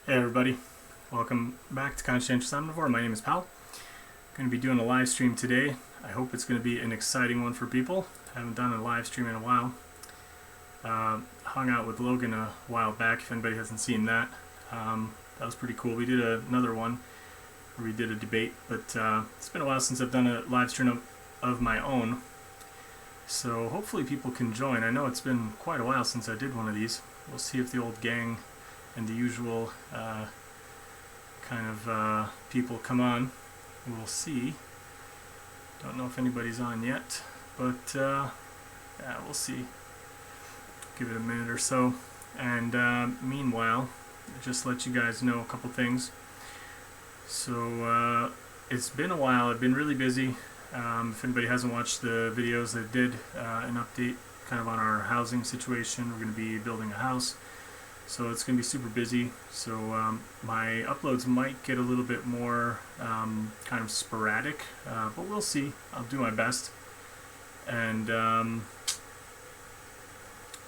Hey everybody, welcome back to Conscientious Omnivore. My name is Pal. I'm going to be doing a live stream today. I hope it's going to be an exciting one for people. I haven't done a live stream in a while. Hung out with Logan a while back, if anybody hasn't seen that. That was pretty cool. We did another one where we did a debate, but it's been a while since I've done a live stream of my own. So hopefully people can join. I know it's been quite a while since I did one of these. We'll see if the old gang and the usual kind of people come on. We'll see. Don't know if anybody's on yet, but yeah, we'll see. Give it a minute or so. And meanwhile, just let you guys know a couple things. So it's been a while. I've been really busy. If anybody hasn't watched the videos, I did an update kind of on our housing situation. We're going to be building a house. So it's going to be super busy, so my uploads might get a little bit more kind of sporadic, but we'll see. I'll do my best. And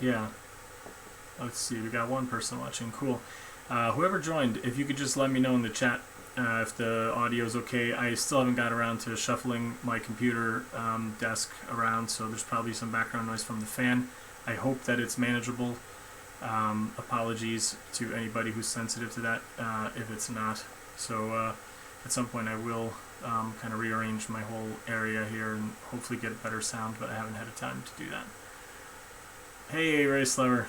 yeah, let's see, we got one person watching, cool. Whoever joined, if you could just let me know in the chat if the audio is okay. I still haven't got around to shuffling my computer desk around, so there's probably some background noise from the fan. I hope that it's manageable. Apologies to anybody who's sensitive to that if it's not. So at some point I will kind of rearrange my whole area here and hopefully get better sound, but I haven't had a time to do that. Hey, Race Lover.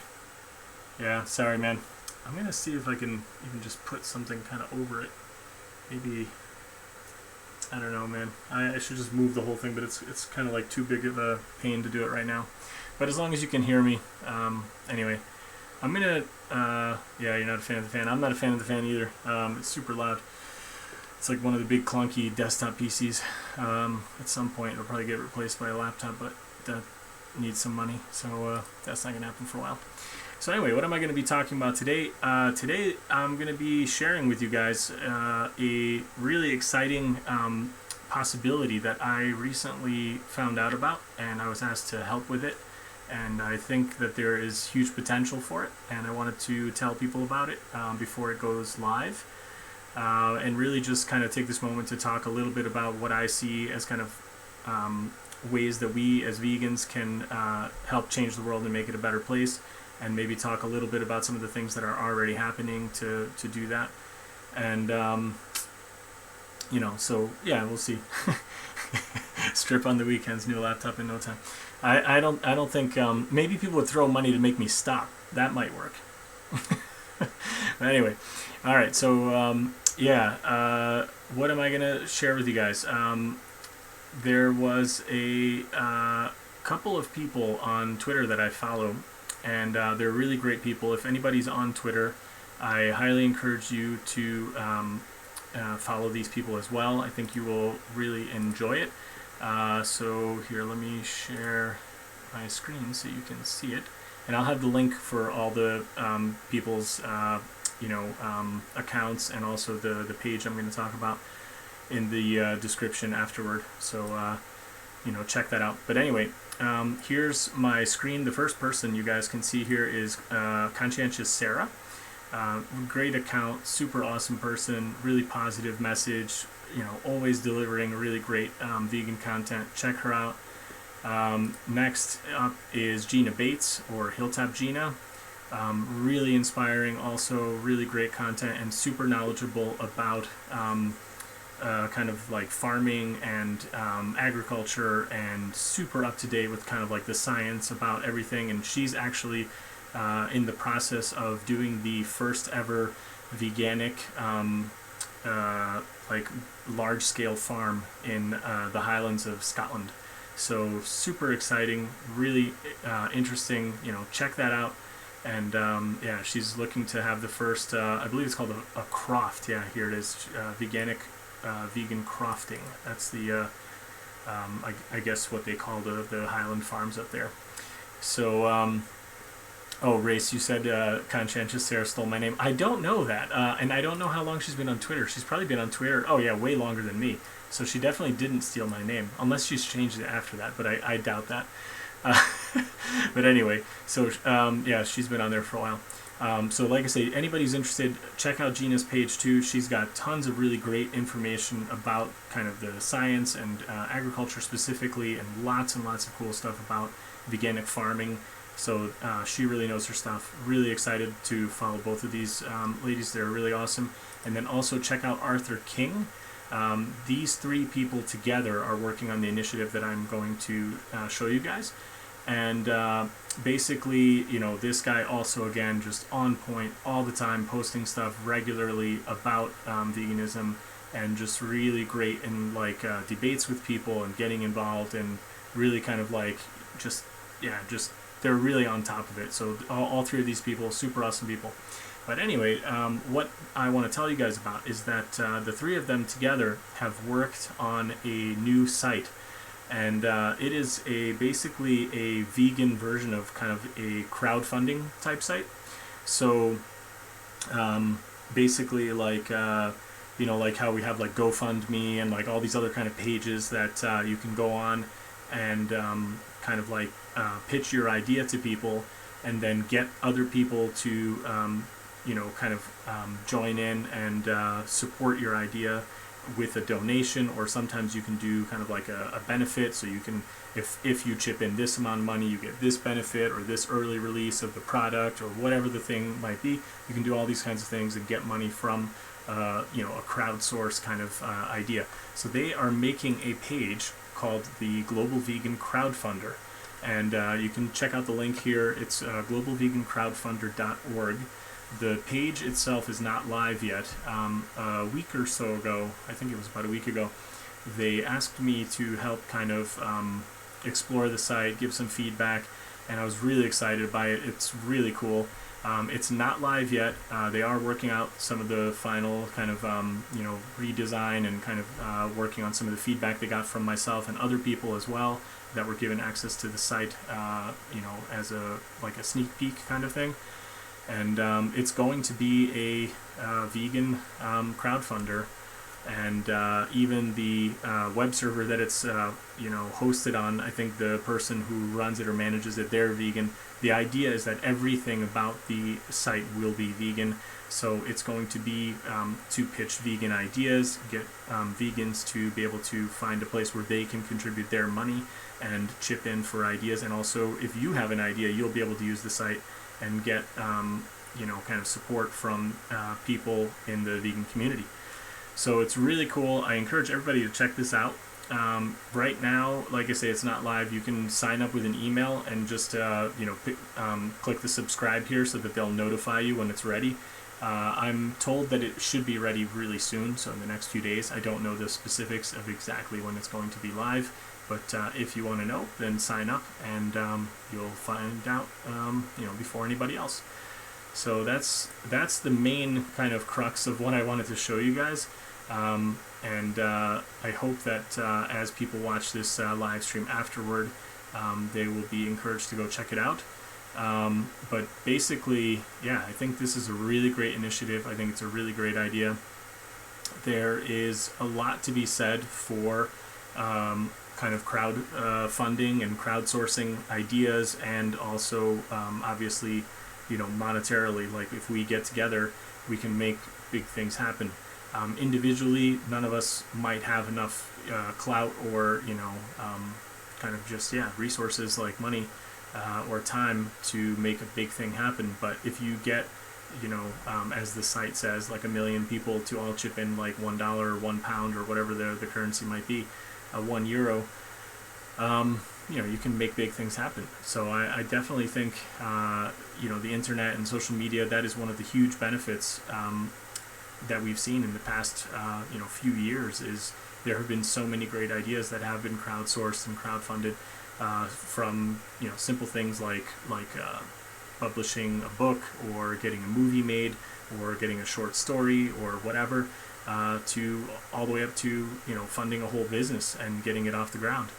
Yeah, sorry man. I'm going to see if I can even just put something kind of over it. Maybe, I don't know man. I should just move the whole thing, but it's kind of like too big of a pain to do it right now. But as long as you can hear me, anyway. I'm gonna, yeah, you're not a fan of the fan. I'm not a fan of the fan either. It's super loud. It's like one of the big clunky desktop PCs. At some point it'll probably get replaced by a laptop, but that needs some money, so that's not gonna happen for a while. So anyway, what am I gonna be talking about today? Today I'm gonna be sharing with you guys a really exciting possibility that I recently found out about, and I was asked to help with it. And I think that there is huge potential for it, and I wanted to tell people about it before it goes live, and really just kind of take this moment to talk a little bit about what I see as kind of ways that we as vegans can help change the world and make it a better place, and maybe talk a little bit about some of the things that are already happening to do that. And you know, so yeah, we'll see. Strip on the weekends, new laptop in no time. I don't think maybe people would throw money to make me stop. That might work. But anyway, all right. So yeah, what am I gonna share with you guys? There was a couple of people on Twitter that I follow, and they're really great people. If anybody's on Twitter, I highly encourage you to follow these people as well. I think you will really enjoy it. So here, let me share my screen so you can see it, and I'll have the link for all the people's accounts, and also the page I'm going to talk about in the description afterward. So check that out. But anyway, here's my screen. The first person you guys can see here is Conscientious Sarah. Great account, super awesome person, really positive message, always delivering really great vegan content. Check her out. Next up is Gina Bates, or Hilltop Gina. Really inspiring, also really great content, and super knowledgeable about kind of like farming and agriculture, and super up to date with kind of like the science about everything. And she's actually in the process of doing the first ever veganic like large-scale farm in the Highlands of Scotland. So super exciting, really interesting. Check that out. And yeah, she's looking to have the first, I believe it's called a croft. Yeah, here it is, vegan crofting. That's the I guess what they call the Highland farms up there. So oh, Race, you said Conscientious Sarah stole my name. I don't know that, and I don't know how long she's been on Twitter. She's probably been on Twitter, oh yeah, way longer than me. So she definitely didn't steal my name, unless she's changed it after that, but I doubt that. But anyway, so yeah, she's been on there for a while. So like I say, anybody who's interested, check out Gina's page too. She's got tons of really great information about kind of the science and agriculture specifically, and lots of cool stuff about veganic farming. So she really knows her stuff. Really excited to follow both of these ladies. They're really awesome. And then also check out Arthur King. These three people together are working on the initiative that I'm going to show you guys. And basically, you know, this guy also, again, just on point all the time, posting stuff regularly about veganism, and just really great in like debates with people and getting involved, and really kind of like just they're really on top of it. So all three of these people, super awesome people. But anyway, what I want to tell you guys about is that the three of them together have worked on a new site. And it is basically a vegan version of kind of a crowdfunding type site. So basically like, you know, like how we have like GoFundMe and like all these other kind of pages that you can go on and kind of like pitch your idea to people, and then get other people to, you know, kind of join in and support your idea with a donation, or sometimes you can do kind of like a benefit. So you can, if you chip in this amount of money, you get this benefit or this early release of the product or whatever the thing might be. You can do all these kinds of things and get money from you know, a crowdsource kind of idea. So they are making a page called the Global Vegan Crowdfunder, and you can check out the link here. It's globalvegancrowdfunder.org. The page itself is not live yet. A week or so ago, I think it was about a week ago, they asked me to help kind of explore the site, give some feedback, and I was really excited by it. It's really cool. It's not live yet. They are working out some of the final kind of you know, redesign, and kind of working on some of the feedback they got from myself and other people as well that were given access to the site, you know, as a like a sneak peek kind of thing. And it's going to be a vegan crowdfunder, and even the web server that it's you know, hosted on, I think the person who runs it or manages it, they're vegan. The idea is that everything about the site will be vegan, so it's going to be to pitch vegan ideas, get vegans to be able to find a place where they can contribute their money and chip in for ideas. And also, if you have an idea, you'll be able to use the site and get you know, kind of support from people in the vegan community. So it's really cool. I encourage everybody to check this out. Right now, like I say, it's not live. You can sign up with an email and just you know, click the subscribe here so that they'll notify you when it's ready. I'm told that it should be ready really soon, so in the next few days. I don't know the specifics of exactly when it's going to be live, but if you want to know, then sign up, and you'll find out you know, before anybody else. So that's the main kind of crux of what I wanted to show you guys. And I hope that as people watch this live stream afterward, they will be encouraged to go check it out. But basically, yeah, I think this is a really great initiative. I think it's a really great idea. There is a lot to be said for kind of crowd funding and crowdsourcing ideas, and also obviously, you know, monetarily. Like, if we get together, we can make big things happen. Individually, none of us might have enough clout, or, you know, kind of just, yeah, resources like money or time to make a big thing happen. But if you get, you know, as the site says, like 1 million people to all chip in like $1 or £1 or whatever the currency might be, €1, you know, you can make big things happen. So I definitely think, you know, the internet and social media, that is one of the huge benefits that we've seen in the past, you know, few years. Is there have been so many great ideas that have been crowdsourced and crowdfunded, from, you know, simple things like publishing a book, or getting a movie made, or getting a short story, or whatever, to all the way up to, you know, funding a whole business and getting it off the ground.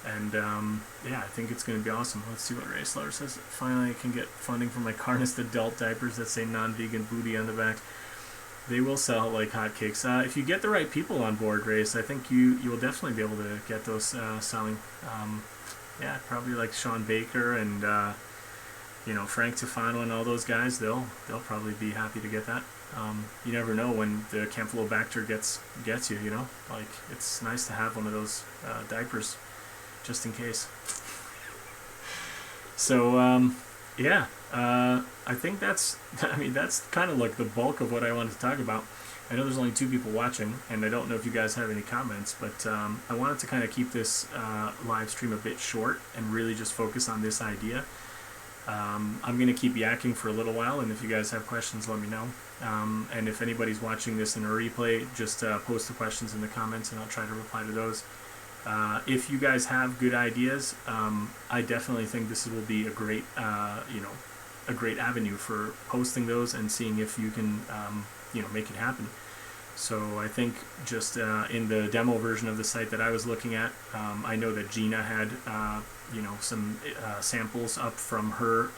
And yeah, I think it's going to be awesome. Let's see what Ray Slaughter says. Finally, I can get funding for my Carnist adult diapers that say non-vegan booty on the back. They will sell like hotcakes. If you get the right people on board, Race, I think you will definitely be able to get those selling. Yeah, probably like Sean Baker and Frank Tufano and all those guys, they'll probably be happy to get that. You never know when the Campylobacter gets you. Like, it's nice to have one of those diapers just in case. So yeah, I think that's kind of like the bulk of what I wanted to talk about. I know there's only 2 people watching, and I don't know if you guys have any comments, but I wanted to kind of keep this live stream a bit short and really just focus on this idea. I'm going to keep yakking for a little while, and if you guys have questions, let me know. And if anybody's watching this in a replay, just post the questions in the comments, and I'll try to reply to those. If you guys have good ideas, I definitely think this will be a great, a great avenue for posting those and seeing if you can, make it happen. So I think just in the demo version of the site that I was looking at, I know that Gina had, some samples up from her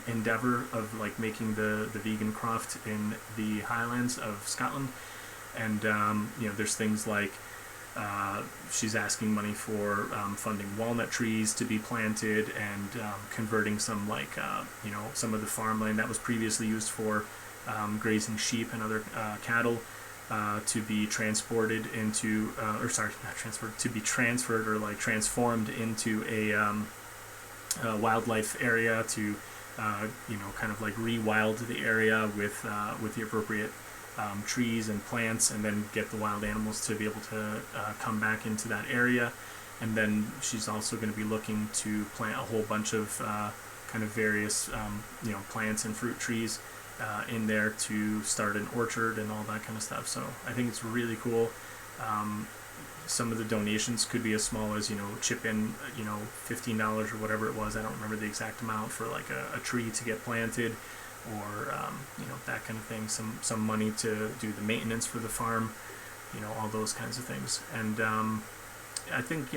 endeavor of like making the vegan croft in the Highlands of Scotland, and there's things like she's asking money for funding walnut trees to be planted and converting some some of the farmland that was previously used for grazing sheep and other cattle to be transported into, to be transferred or like transformed into a wildlife area to, kind of like rewild the area with the appropriate trees and plants, and then get the wild animals to be able to come back into that area. And then she's also going to be looking to plant a whole bunch of kind of various, plants and fruit trees in there to start an orchard and all that kind of stuff. So I think it's really cool. Some of the donations could be as small as, chip in, $15 or whatever it was. I don't remember the exact amount for like a tree to get planted, or, that kind of thing. Some money to do the maintenance for the farm, all those kinds of things. And I think,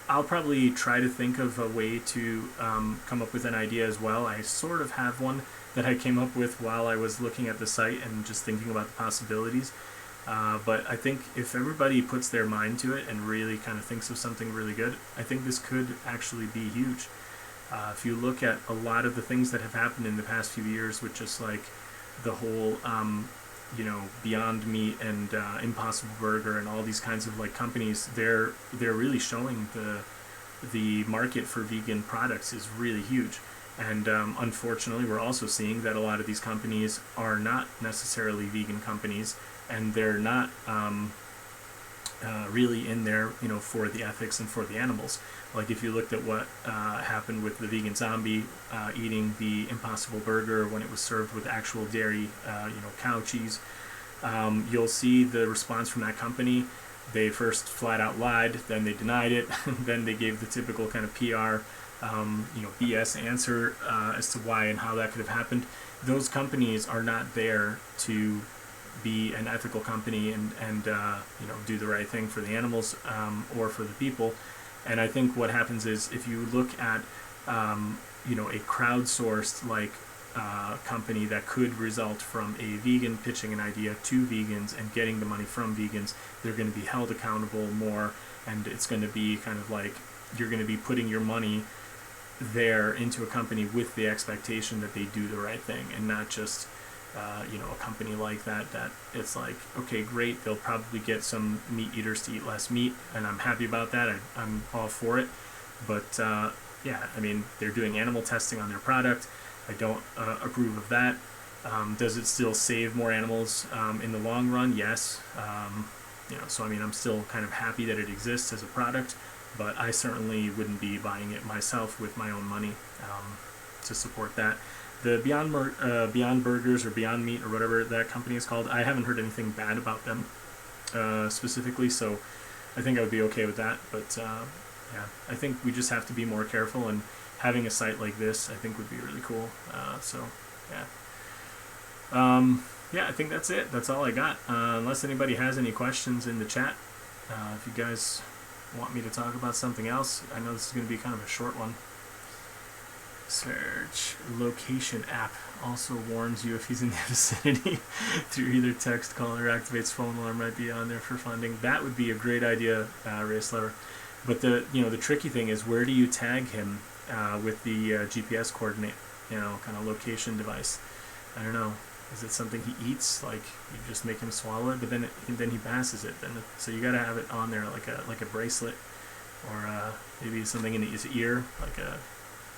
I'll probably try to think of a way to come up with an idea as well. I sort of have one that I came up with while I was looking at the site and just thinking about the possibilities. But I think if everybody puts their mind to it and really kind of thinks of something really good, I think this could actually be huge. If you look at a lot of the things that have happened in the past few years with just like the whole, Beyond Meat and Impossible Burger and all these kinds of like companies, they're really showing the market for vegan products is really huge. And unfortunately, we're also seeing that a lot of these companies are not necessarily vegan companies, and they're not really in there, for the ethics and for the animals. Like if you looked at what happened with the vegan zombie eating the Impossible Burger when it was served with actual dairy, cow cheese, you'll see the response from that company. They first flat out lied, then they denied it, then they gave the typical kind of PR BS answer as to why and how that could have happened. Those companies are not there to be an ethical company and do the right thing for the animals or for the people. And I think what happens is if you look at a crowdsourced like company that could result from a vegan pitching an idea to vegans and getting the money from vegans, they're going to be held accountable more, and it's going to be kind of like you're going to be putting your money there into a company with the expectation that they do the right thing, and not just a company like that it's like, okay, great, they'll probably get some meat eaters to eat less meat, and I'm happy about that. I'm all for it. But they're doing animal testing on their product. I don't approve of that. Does it still save more animals in the long run? Yes. So I'm still kind of happy that it exists as a product, but I certainly wouldn't be buying it myself with my own money to support that. The Beyond Burgers or Beyond Meat or whatever that company is called, I haven't heard anything bad about them specifically, so I think I would be okay with that. But I think we just have to be more careful, and having a site like this I think would be really cool. I think that's it. That's all I got. Unless anybody has any questions in the chat. If you guys want me to talk about something else, I know this is going to be kind of a short one. Search location app also warns you if he's in the vicinity through either text, call, or activates phone alarm might be on there for funding. That would be a great idea, Racelover. But the tricky thing is, where do you tag him with the GPS coordinate? kind of location device. I don't know. Is it something he eats? Like you just make him swallow it, but then he passes it. So you got to have it on there like a bracelet, or maybe something in his ear,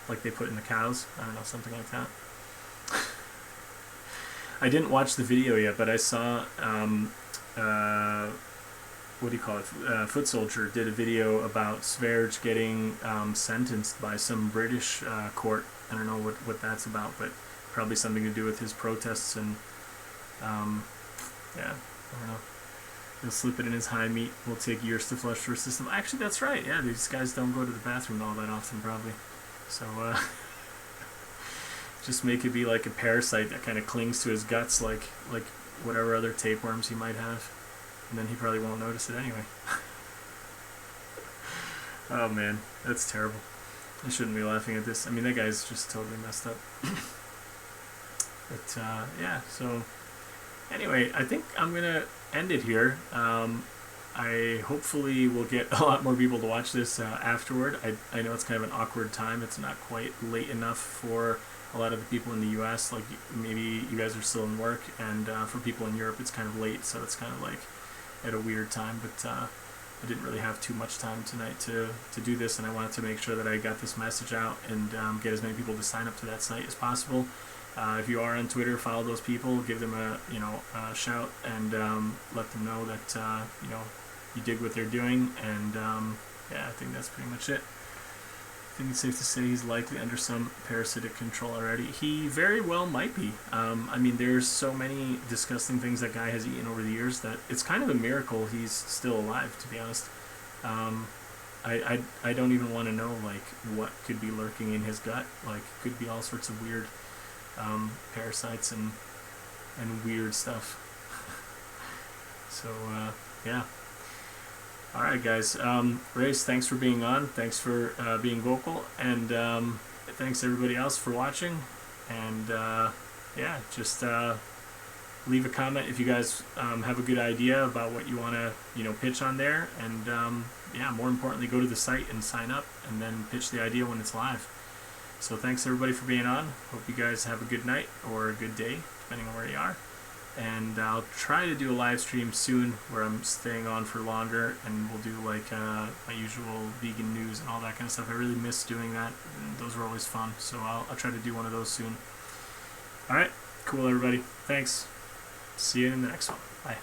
like they put in the cows. I don't know, something like that. I didn't watch the video yet, but I saw what do you call it? Foot Soldier did a video about Sverge getting sentenced by some British court. I don't know what that's about, but probably something to do with his protests and yeah, I don't know. He'll slip it in his high meat. Will take years to flush through his system. Actually, that's right. Yeah, these guys don't go to the bathroom all that often, probably. So just make it be like a parasite that kind of clings to his guts, like whatever other tapeworms he might have, and then he probably won't notice it anyway. Oh man, that's terrible. I shouldn't be laughing at this. I mean, that guy's just totally messed up. But yeah, so anyway, I think I'm gonna end it here. I hopefully will get a lot more people to watch this afterward. I know it's kind of an awkward time. It's not quite late enough for a lot of the people in the US. Like maybe you guys are still in work, and for people in Europe it's kind of late, so it's kind of like at a weird time. But I didn't really have too much time tonight to do this, and I wanted to make sure that I got this message out and get as many people to sign up to that site as possible. If you are on Twitter, follow those people, give them a shout, and let them know that you dig what they're doing. And yeah, I think that's pretty much it. I think it's safe to say he's likely under some parasitic control already. He very well might be. I mean, there's so many disgusting things that guy has eaten over the years that it's kind of a miracle he's still alive, to be honest. I don't even want to know like what could be lurking in his gut. Like, could be all sorts of weird parasites and weird stuff. So yeah. Alright guys, Race, thanks for being on, thanks for being vocal, and thanks everybody else for watching. And yeah, just leave a comment if you guys have a good idea about what you want to pitch on there, and yeah, more importantly, go to the site and sign up, and then pitch the idea when it's live. So thanks everybody for being on. Hope you guys have a good night or a good day, depending on where you are. And I'll try to do a live stream soon where I'm staying on for longer, and we'll do like my usual vegan news and all that kind of stuff. I really miss doing that, and those are always fun. So I'll try to do one of those soon. Alright, cool everybody. Thanks. See you in the next one. Bye.